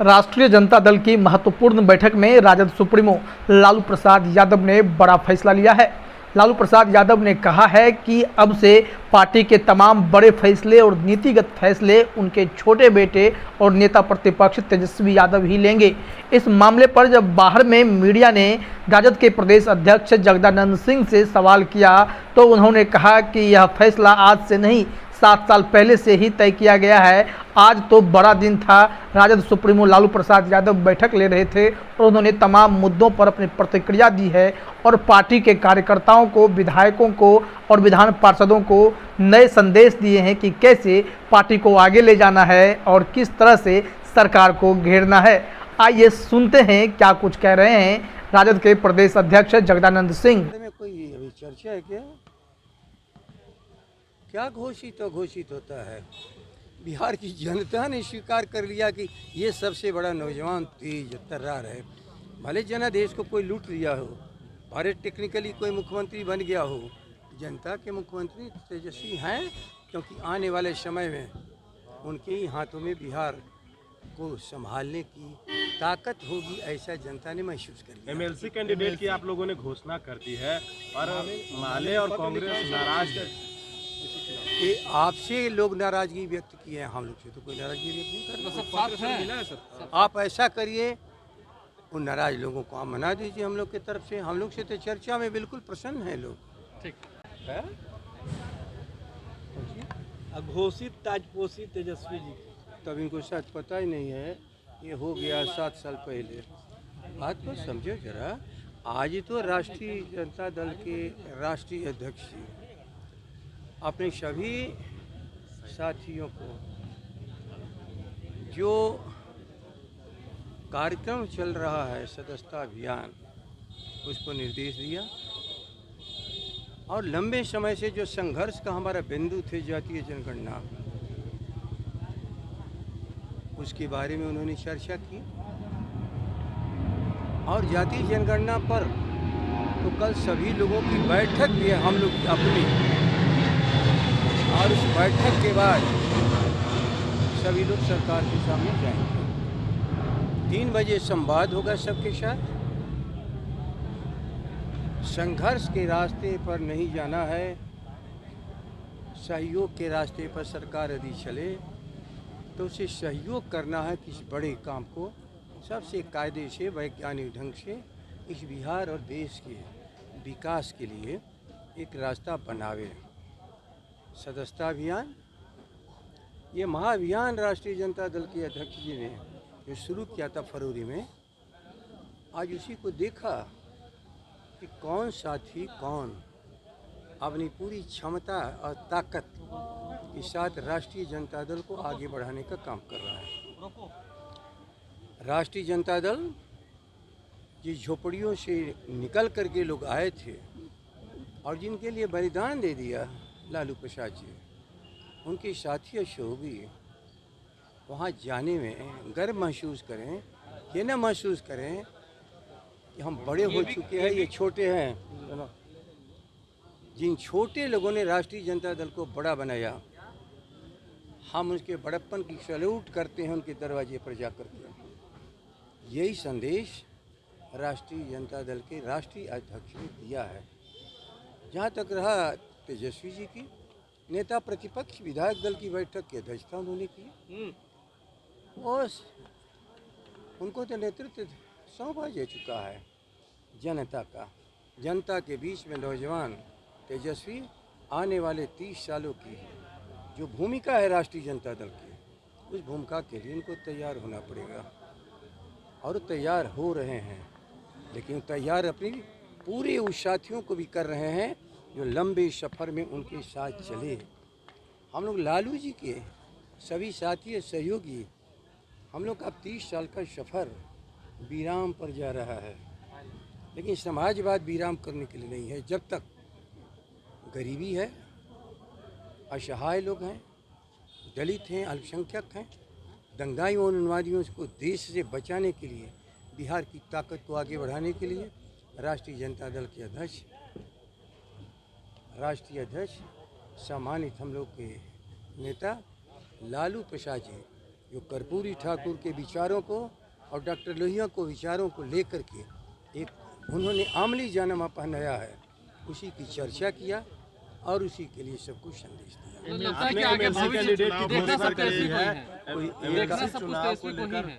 राष्ट्रीय जनता दल की महत्वपूर्ण बैठक में राजद सुप्रीमो लालू प्रसाद यादव ने बड़ा फैसला लिया है। लालू प्रसाद यादव ने कहा है कि अब से पार्टी के तमाम बड़े फैसले और नीतिगत फैसले उनके छोटे बेटे और नेता प्रतिपक्ष तेजस्वी यादव ही लेंगे। इस मामले पर जब बाहर में मीडिया ने राजद के प्रदेश अध्यक्ष जगदानंद सिंह से सवाल किया तो उन्होंने कहा कि यह फैसला आज से नहीं 7 साल पहले से ही तय किया गया है। आज तो बड़ा दिन था। राजद सुप्रीमो लालू प्रसाद यादव बैठक ले रहे थे और उन्होंने तमाम मुद्दों पर अपनी प्रतिक्रिया दी है और पार्टी के कार्यकर्ताओं को, विधायकों को और विधान पार्षदों को नए संदेश दिए हैं कि कैसे पार्टी को आगे ले जाना है और किस तरह से सरकार को घेरना है। आइए सुनते हैं क्या कुछ कह रहे हैं राजद के प्रदेश अध्यक्ष जगदानंद सिंह। कोई अभी चर्चा है क्या घोषित होता है। बिहार की जनता ने स्वीकार कर लिया कि ये सबसे बड़ा नौजवान तेज तर्रार है। भले जनादेश को कोई लूट लिया हो, भारत टेक्निकली कोई मुख्यमंत्री बन गया हो, जनता के मुख्यमंत्री तेजस्वी हैं, क्योंकि आने वाले समय में उनके ही हाथों में बिहार को संभालने की ताकत होगी, ऐसा जनता ने महसूस कर लिया। एमएलसी कैंडिडेट की आप लोगों ने घोषणा कर दी है और माले और कांग्रेस नाराज है। आपसे लोग नाराजगी व्यक्त किए हैं, हम लोग से तो कोई नाराजगी व्यक्त नहीं कर रहे। आप ऐसा करिए, उन नाराज लोगों को आप मना दीजिए हम लोग की तरफ से। हम लोग से तो चर्चा में बिल्कुल प्रसन्न हैं लोग। ठीक है। अघोषित ताजपोशी तेजस्वी जी, तब इनको शायद पता ही नहीं है ये हो गया 7 साल पहले। बात को समझो जरा। आज तो राष्ट्रीय जनता दल के राष्ट्रीय अध्यक्ष अपने सभी साथियों को जो कार्यक्रम चल रहा है सदस्यता अभियान, उसको निर्देश दिया और लंबे समय से जो संघर्ष का हमारा बिंदु थे जातीय जनगणना, उसके बारे में उन्होंने चर्चा की। और जातीय जनगणना पर तो कल सभी लोगों की बैठक भी है हम लोग अपनी, और उस बैठक के बाद सभी लोग सरकार के सामने जाएंगे। 3 बजे संवाद होगा सबके साथ। संघर्ष के रास्ते पर नहीं जाना है, सहयोग के रास्ते पर सरकार यदि चले तो उसे सहयोग करना है किसी बड़े काम को सबसे कायदे से, वैज्ञानिक ढंग से इस बिहार और देश के विकास के लिए एक रास्ता बनावे। सदस्यता अभियान, ये महाअभियान राष्ट्रीय जनता दल के अध्यक्ष जी ने जो शुरू किया था फरवरी में, आज उसी को देखा कि कौन साथी कौन अपनी पूरी क्षमता और ताकत के साथ राष्ट्रीय जनता दल को आगे बढ़ाने का काम कर रहा है। राष्ट्रीय जनता दल जिस झोपड़ियों से निकल करके लोग आए थे और जिनके लिए बलिदान दे दिया लालू प्रसाद जी, उनके साथी सहयोगी वहाँ जाने में गर्व महसूस करें, ये न महसूस करें कि हम बड़े हो चुके हैं, ये छोटे हैं। जिन छोटे लोगों ने राष्ट्रीय जनता दल को बड़ा बनाया, हम उसके बड़प्पन की सैल्यूट करते हैं उनके दरवाजे पर जाकर के। यही संदेश राष्ट्रीय जनता दल के राष्ट्रीय अध्यक्ष ने दिया है। जहाँ तक रहा तेजस्वी जी की, नेता प्रतिपक्ष विधायक दल की बैठक की अध्यक्षता उन्होंने की और उनको तो नेतृत्व सौंपा जा चुका है जनता का। जनता के बीच में नौजवान तेजस्वी आने वाले 30 सालों की जो भूमिका है राष्ट्रीय जनता दल की, उस भूमिका के लिए इनको तैयार होना पड़ेगा और तैयार हो रहे हैं। लेकिन तैयार अपनी पूरे उस साथियों को भी कर रहे हैं जो लंबे सफ़र में उनके साथ चले। हम लोग लालू जी के सभी साथी सहयोगी, हम लोग का 30 साल का सफ़र विराम पर जा रहा है। लेकिन समाजवाद विराम करने के लिए नहीं है। जब तक गरीबी है, असहाय लोग हैं, दलित हैं, अल्पसंख्यक हैं, दंगाइयों और उन्मादियों को देश से बचाने के लिए, बिहार की ताकत को आगे बढ़ाने के लिए राष्ट्रीय जनता दल के अध्यक्ष, राष्ट्रीय अध्यक्ष सम्मानित हम लोग के नेता लालू प्रसाद जी जो कर्पूरी ठाकुर के विचारों को और डॉक्टर लोहिया को विचारों को लेकर के एक उन्होंने आमली जानामा पहनाया है, उसी की चर्चा किया और उसी के लिए सबको संदेश दिया। आपने एमएलसी कैंडिडेट की घोषणा कर दी है, कोई देखना सब कुछ चुनाव को तेजस्वी को ही लेकर है।